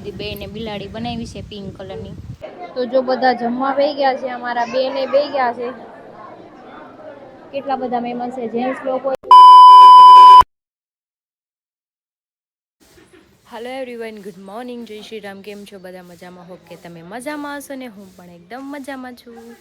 દીધી, બેને બિલાડી બનાવી છે પિંક કલરની. તો જો બધા જમવા બેસી ગયા છે, અમારા બેને બેસી ગયા છે. કેટલા બધા મહેમાન છે, જેન્ટ્સ લોકો. હેલો એવરીવન, ગુડ મોર્નિંગ, જય શ્રી રામ. કેમ છો બધા? મજામાં? હોપ કે તમે મજામાં હશો ને હું પણ એકદમ મજામાં છું.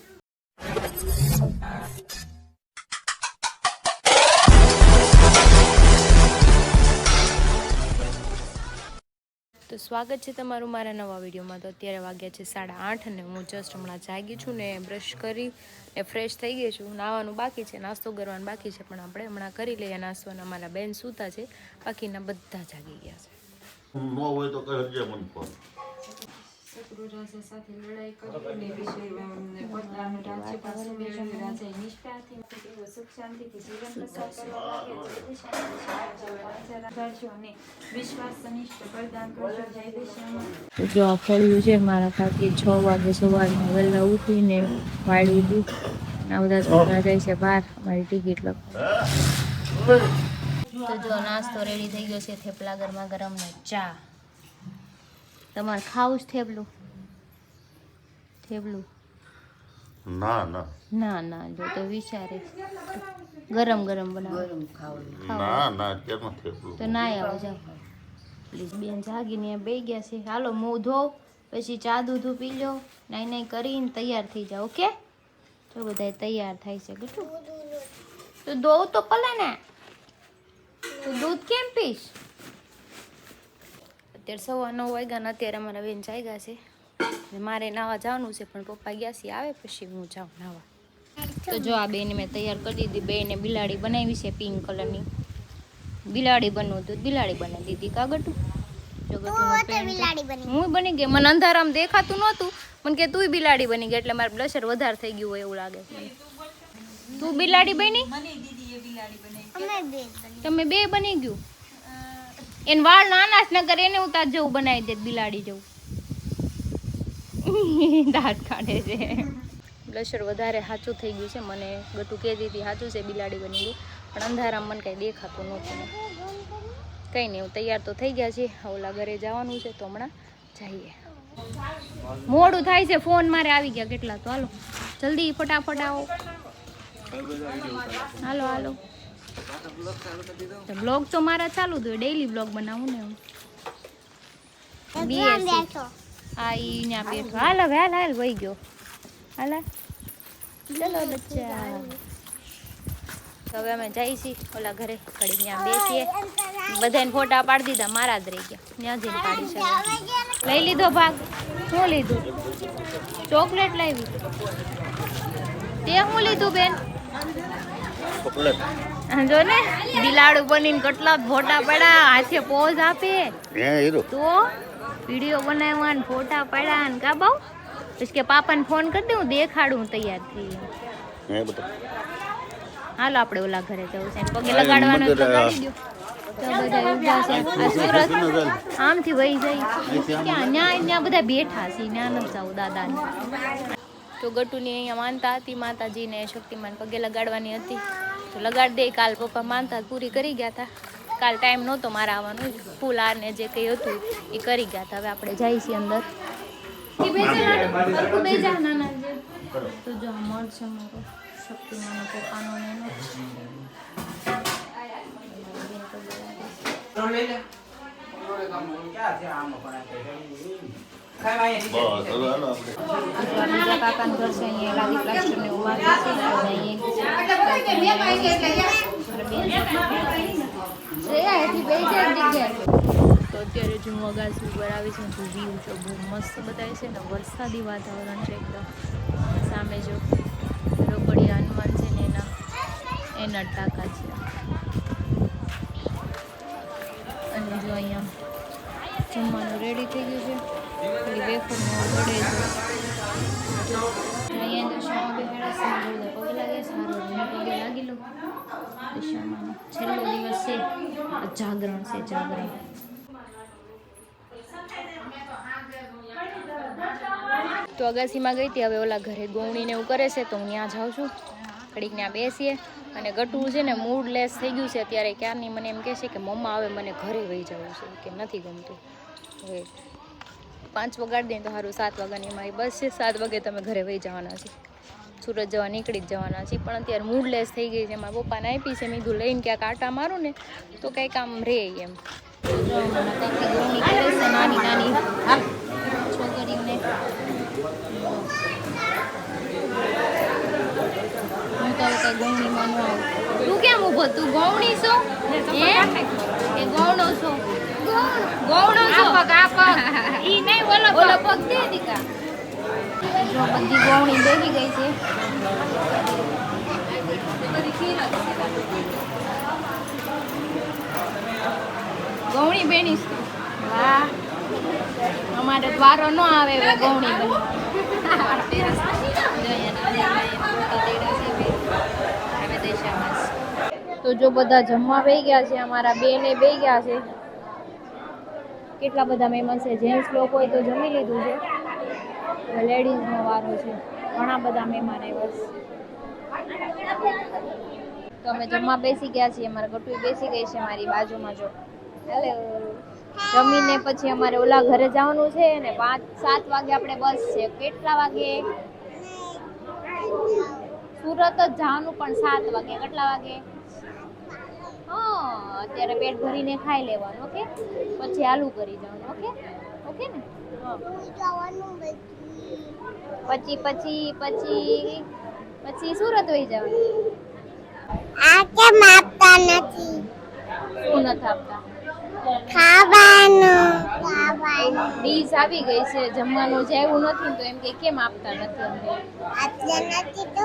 તો સ્વાગત છે તમારું મારા નવા વિડીયોમાં. તો અત્યારે વાગ્યા છે 8:30 અને હું જસ્ટ હમણાં જાગી છું ને બ્રશ કરી ને ફ્રેશ થઈ ગઈ છું. નાવાનું બાકી છે, નાસ્તો કરવાનું બાકી છે, પણ આપણે હમણાં કરી લઈએ નાસ્તો. અને અમારા બેન સૂતા છે, બાકીના બધા જાગી ગયા છે. ન હોય તો કહે જે મન પર શત્રુ રાજા સાથે લડાઈ કરીને પોતાનું રાજ્ય પાછું મેળવી રાજાએ નિષ્ઠાથી સુખ શાંતિથી જીવન પસાર કરવા લાગ્યા અને વિશ્વાસ સનિષ્ઠ પ્રદાન કરજો. જય દેશ્યામાં. જો આ ફળ્યું છે મારા ખાતે 6 વાગે સવારમાં વહેલા ઉઠીને વાળી દીધું. આ બધા છોકરા જાય છે બહાર મારી ટિકિટ લખવા. તો જો નાસ્તો રેડી થઈ ગયો છે, થેપલા ગરમા ગરમ ને ચા. તમારે ખાવું જ થેપલું? થેપલું ના ના ના ના, જો તો વિચારે ગરમ ગરમ બનાવો. ના ના કેમ થેપલું તો ના આવો, જાઓ પ્લીઝ. બેન જાગીને બે ગયા છે. હાલો મોં ધોવ, પછી ચા દૂધ પી લો, નાઈ નાઈ કરીને તૈયાર થઈ જાઓ. ઓકે? તો બધા તૈયાર થાય છે. કેટલું તો ધોવ તો પલે ને, તો દૂધ કેમ પીશ? અત્યારે 9:15 વાગ્યા. અત્યારે અમારા બેન જાગ્યા છે. મારે નાવા જવાનું છે, પણ પપ્પા ગયા છે, આવે પછી હું જાઉં નાવા. તો જો આ બેને મેં તૈયાર કરી દીધી. બેને બિલાડી બનાવી છે પિંક કલરની. બિલાડી બનવું તો બિલાડી બનાવી દીધી. કાગટું હું બની ગઈ. મને અંધારામાં દેખાતું નહોતું, મને કે તું બિલાડી બની ગઈ, એટલે મારે બ્લશર વધારે થઈ ગયું હોય એવું લાગે. તું બિલાડી બની? તમે બે બની ગયું. એને વાળ નાના જ ન કરે, એને ઉતાર જેવું બનાવી દે બિલાડી જેવું. દાંત કાઢે છે. બ્લશર વધારે સાચું થઈ ગયું છે. મને ગટુ કહેતી હતી સાચું છે બિલાડી બની ગઈ, પણ અંધારામાં મને કંઈ દેખાતું નહોતું. કંઈ નહીં, હું તૈયાર તો થઈ ગયા છે. ઓલા ઘરે જવાનું છે, તો હમણાં જઈએ. મોડું થાય છે, ફોન મારે આવી ગયા કેટલા. તો હાલો જલ્દી ફટાફટ આવો. હાલો હાલો. બ્લોગ તો મારા ચાલુ જ હોય, ડેઈલી બ્લોગ બનાવું ને હું. આ ઈ ત્યાં બેઠો. હાલ હવે હાલ હાલ વહી ગયો. હાલ ચલો બચ્ચા. હવે અમે જઈએ છીએ ઓલા ઘરે. ઘડી ત્યાં બેસીએ. બધાને ફોટા પાડી દીધા, મારા જ રહી ગયા. ત્યાં જઈને પાડી છે. લઈ લીધો ભાગ? શું લીધું? ચોકલેટ લાવી. તે શું લીધું બેન? જો ને બિલાડું બનીને કેટલા ફોટા પડ્યા, હાથે પોઝ આપે. તો વિડીયો બનાવવા ને ફોટા પડ્યા ને કા બાઉ. પછી કે પાપાને ફોન કરી દે, હું દેખાડું તૈયાર થઈ. હાલો આપણે ઓલા ઘરે જવું છે, પગે લગાડવાનું તો લગાડી દો. તો બધા ઊભા છે. આ સુરત આમથી વહી જાય ક્યાં? ત્યાં બધા બેઠા છે. ત્યાં નથી જવું દાદાને. તો ગટુની અહીંયા માનતા હતી, માતાજીને શક્તિમાન પગે લગાડવાની હતી, તો લગાડી દે. કાલ પપ્પા માનતા પૂરી કરી ગયા હતા. કાલ ટાઈમ નહોતો મારે આવવાનું, ફૂલ હાર ને જે કંઈ હતું એ કરી ગયા હતા. હવે આપણે જઈએ છીએ અંદર. તો જો મળશે મારો શક્તિમાનો પપ્પાનો ને એનો. બીજા કાકાનું ઘર છે, અહીંયા લાદી પ્લાસ્ટર ને ઉભા છે. તો અત્યારે જો હું અગાસી ઉપર આવી છું, તો વ્યૂ તો બહુ મસ્ત બતાવે છે ને. વરસાદી વાતાવરણ છે એકદમ. સામે જો રોકડિયા હનુમાન છે ને એના ટાંકા છે. અને જો અહીંયા જમવાનું રેડી થઈ ગયું છે. પેલી વેફરને વડે છે. અહીંયા દશામાં બેહાડા છે, પગે લાગે. સારો પગે લાગી લો. દશામાં છેલ્લો દિવસ છે, જાગરણ છે, જાગરણ. તો અગાસીમાં ગઈ હતી. હવે ઓલા ઘરે ગોવણીને એવું કરે છે, તો હું ત્યાં જાઉં છું. ઘડીક ત્યાં બેસીએ. અને ગટું છે ને મૂડ લેસ થઈ ગયું છે અત્યારે. ક્યારની મને એમ કહે છે કે મમ્મા હવે મને ઘરે વહી જવું છે, કે નથી ગમતું. હવે 5 વગાડી દે તો સારું. 7 વાગ્યાની અમારી બસ છે. 7 વાગે તમે ઘરે વહી જવાના છે. સુરત જવા નીકળી જ જવાના છે. પણ અત્યારે મૂડલેસ થઈ ગઈ છે. મારા પપ્પાને આપી છે. મેં કીધું લઈને ક્યાંક આટા મારું ને તો કંઈક આમ રહે એમ. નાની નાની છોકરીઓને હું તો કઈ ગૌણીમાં ન આવું. તું કેમ ઊભો? તું ગૌણી છો? એ ગૌણો છો? ગૌણો છો? ઈ નહીં ઓલો પગ દે દીકા. જો બધી ગૌણી બેસી ગઈ છે. ગૌણી બેની વાહ, અમારે વારો ન આવે હવે ગૌણી બની. તો જો બધા જમવા બેસી ગયા છે. અમારા બેને બેસી ગયા છે. કેટલા બધા મહેમાન છે. જેન્ટ્સ લોકો હોય તો જમી લીધું છે. લેડીઝનો વારો છે. ઘણા બધા મહેમાન આવ્યા છે. તો અમે જમવા બેસી ગયા છીએ. અમારા ગટુ બેસી ગઈ છે મારી બાજુમાં. જો હેલો. જમીને પછી અમારે ઓલા ઘરે જવાનું છે ને 5-7 વાગે આપણે બસ છે. કેટલા વાગે? સુરત જ જવાનું પણ 7 વાગે. કેટલા વાગે? અત્યારે પેટ ભરીને ખાઈ લેવાનું. ઓકે, પછી આલુ કરી જવાનું. ઓકે ઓકે ને? પછી સુરત વહી જવાનું. આ કેમ આપતા નથી? શું નથી આપતા? ખાવાનું. ડીશ આવી ગઈ છે. જમવાનું જે આવ્યું નથી તો એમ કે કેમ આપતા નથી અમને? આટલા નથી તો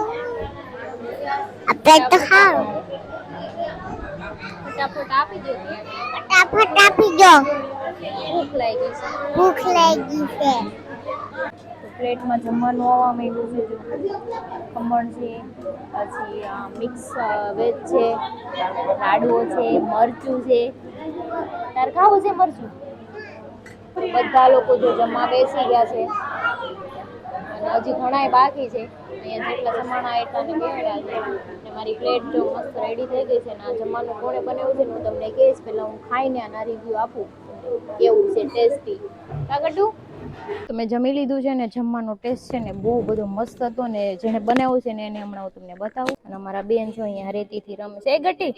આપણે તો ખાવ. ફટાફટ આપી દો. ફટાફટ આપી દો. ભૂખ લાગી છે. ભૂખ લાગી છે. પ્લેટમાં જમવાનું આવવા માંડ્યું છે. ખમણ છે, પછી મિક્સ વેજ છે, લાડુઓ છે, મરચું છે. તારે ખાવું છે મરચું? બધા લોકો જો જમવા બેસી ગયા છે અને હજી ઘણાય બાકી છે. અહીંયા જેટલા જમવાના એટલાને બેહડ્યા છે. અને મારી પ્લેટ જો મસ્ત રેડી થઈ ગઈ છે. ને આ જમવાનું કોણે બનાવ્યું છે ને હું તમને કહીશ. પહેલાં હું ખાઈને આના રિવ્યૂ આપું કેવું છે, ટેસ્ટી. કાગડું તમે જમી લીધું છે ને જમવાનો ટેસ્ટ છે ને બહુ બધો મસ્ત હતો. ને જેને બનાવ્યું છે ને એને હમણાં હું તમને બતાવું. અને અમારા બેન છો અહીંયા રેતીથી રમે છે. એ ગટી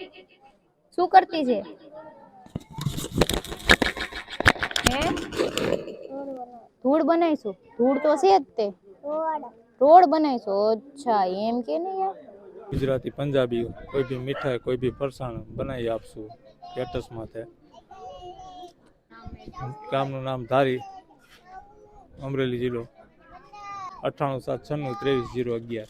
શું કરતી છે? હે ધૂળ બનાવીશું? ધૂળ તો છે જ તે. રોડ બનાવીશું? અચ્છા એમ કે ને યાર. ગુજરાતી પંજાબી કોઈ બી મીઠાઈ કોઈ બી ફરસાણ બનાવી આપશું સ્ટેટસ માટે. ગામનું નામ ધારી, અમરેલી જિલ્લો 9876933011.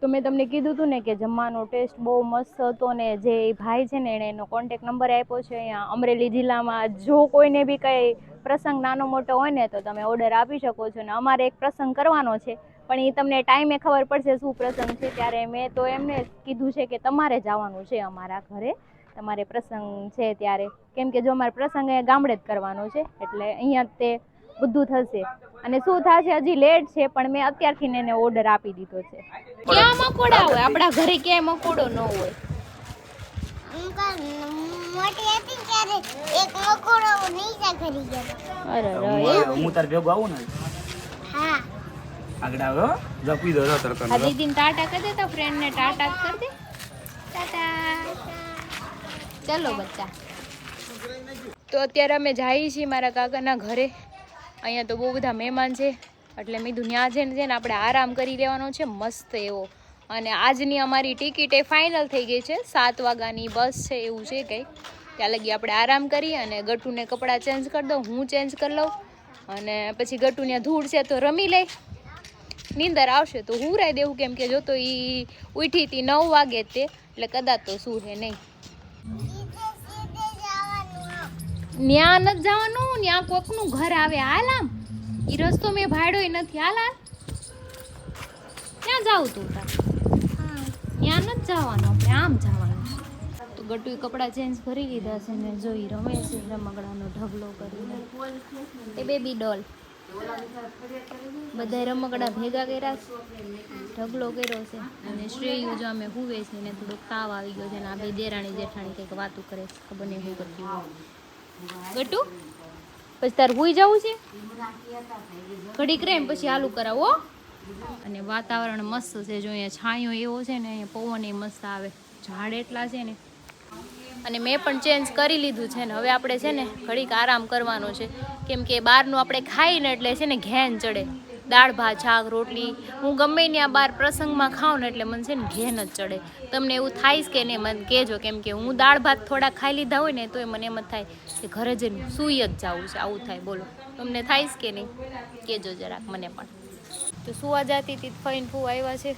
તો મેં તમને કીધું હતું ને કે જમવાનો ટેસ્ટ બહુ મસ્ત હતો. ને જે ભાઈ છે ને એણે એનો કોન્ટેક્ટ નંબર આપ્યો છે. અહીંયા અમરેલી જિલ્લામાં જો કોઈને બી કંઈ પ્રસંગ નાનો મોટો હોય ને તો તમે ઓર્ડર આપી શકો છો. ને અમારે એક પ્રસંગ કરવાનો છે પણ એ તમને ટાઈમે ખબર પડશે શું પ્રસંગ છે ત્યારે. મેં તો એમને કીધું છે કે તમારે જવાનું છે અમારા ઘરે, તમારે પ્રસંગ છે ત્યારે. કેમ કે જો અમારે પ્રસંગ અહીંયા ગામડે જ કરવાનો છે એટલે અહીંયા તે બધું થશે. અને શું થશે હજી લેટ છે પણ મેં અત્યારથી એને ઓર્ડર આપી દીધો છે. ક્યાં મકોડા હોય? આપણા ઘરે ક્યાંય મકોડો ન હોય. મોટી હતી ત્યારે એક મકોડો નીચે કરી ગયો. અરે હું તાર ભેગો આવું ને. હા, આગળ આવ્યો જપી દો તરત. આ દીદીને ટાટા કરી દે તો ફ્રેન્ડને ટાટા કરી દે. ટાટા. ચલો બચ્ચા. તો અત્યારે અમે જઈએ છીએ મારા કાકાના ઘરે. અહીંયા તો બહુ બધા મહેમાન છે એટલે મેં કીધું ત્યાં જઈને આપણે આરામ કરી લેવાનો છે મસ્ત એવો. અને આજની અમારી ટિકિટ એ ફાઇનલ થઈ ગઈ છે. 7 વાગ્યાની બસ છે એવું છે કંઈ. ત્યાં લગી આપણે આરામ કરી અને ગટુને કપડાં ચેન્જ કરી દઉં, હું ચેન્જ કરી લઉં. અને પછી ગટુ ત્યાં ધૂળ છે તો રમી લઈ. નીંદર આવશે તો હુંરાઈ દેવું કેમ કે જો તો એ ઉઠી હતી 9 વાગે તે એટલે કદાચ તો શું હે નહીં. ન્યા નથી જવાનું, ન્યા કોકનું ઘર આવે. હાલ આમ એ રસ્તો મેં ભાડ્યો નથી. હાલ હાલ ક્યાં જાવું તું તાર? ત્યાં નથી જવાનું, આપણે આમ જવાનું. તો ગટુએ કપડાં ચેન્જ કરી લીધા છે ને જોઈ રમે છે રમકડાનો ઢગલો કરીને. એ બેબી ડોલ બધા રમકડા ભેગા કર્યા છે, ઢગલો કર્યો છે. અને શ્રેયુ જો અમે હુવે છે ને થોડોક તાવ આવી ગયો છે ને આ બે દેરાણી જેઠાણી કંઈક વાતું કરે છે, ખબર નહીં શું કરતી હોય. ગટુ પછી તાર હુઈ જવું છે ઘડીક રહે પછી હાલું કરાવો. અને વાતાવરણ મસ્ત છે, જો અહીંયા છાંયો એવો છે ને, અહીંયા પવન એ મસ્ત આવે, ઝાડ એટલા છે ને. અને મેં પણ ચેન્જ કરી લીધું છે ને, હવે આપણે છે ને ઘડીક આરામ કરવાનો છે, કેમ કે બહારનું આપણે ખાઈએ ને એટલે છે ને ઘેન ચડે. દાળ ભાત શાક રોટલી હું ગમે ત્યાં બહાર પ્રસંગમાં ખાઉં ને એટલે મને છે ને ઘેન જ ચડે. તમને એવું થાય કે નહીં મને કહેજો, કેમ કે હું દાળ ભાત થોડા ખાઈ લીધા હોય ને તો મને એમ જ થાય કે ઘરે જઈને સૂઈ જ જવું છે, આવું થાય. બોલો તમને થાય કે નહીં કહેજો જરાક મને પણ. તો સુવા જતી હતી ફઈને ફૂ આવ્યા છે,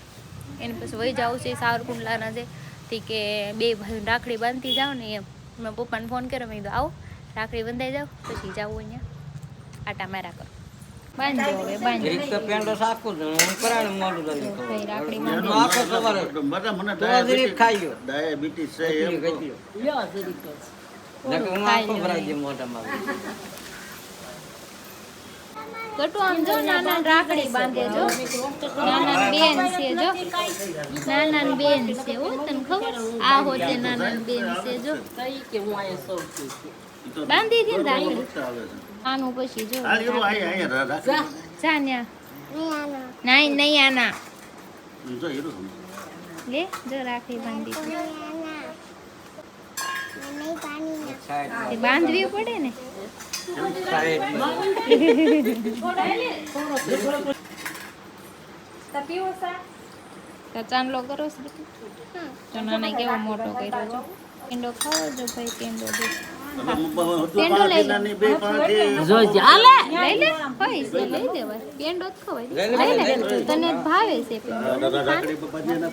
એને પછી વહી જાવ છે સાવરકુંડલાના છે થી કે બે ભાઈ રાખડી બાંધતી જાઓ ને એમ. મેં પપ્પાને ફોન કર્યો, મેં કીધું આવો રાખડી બંધાઈ જાઓ પછી જાવું અહીંયા આટા મારા કરો. બાંધજો હવે બાંધજો પેન્ડો સાકું કરાણે મોડું કરી ભાઈ રાખડી આખો બાંધી સવારે બધા મને તો જરીક ખાઈ ડાયાબિટીસ છે એમ તો. નકર હું આખો ભરાઈ ગયો મોઢામાં. ગટુ આમ જો નાના રાખડી બાંધે જો, નાના બેન છે જો, નાના બેન છે હો, તને ખબર આ હોતે નાના બેન છે જો, બાંધી હતી ને રાખડી આનું પછી જો જાન્યા નહીં નહીં આના લે જો રાખડી બાંધી બાંધવી પડે ને. ચાંદલો કરો તો નાના કેવો મોટો કર્યો છો. પેંડો ખાવો જો ભાઈ, પેંડો દે પેંડો લઈ લે લઈ લે ભાઈ લઈ દેવાય પેંડો જ ખવાય. લઈ લે તને ભાવે છે પેંડો.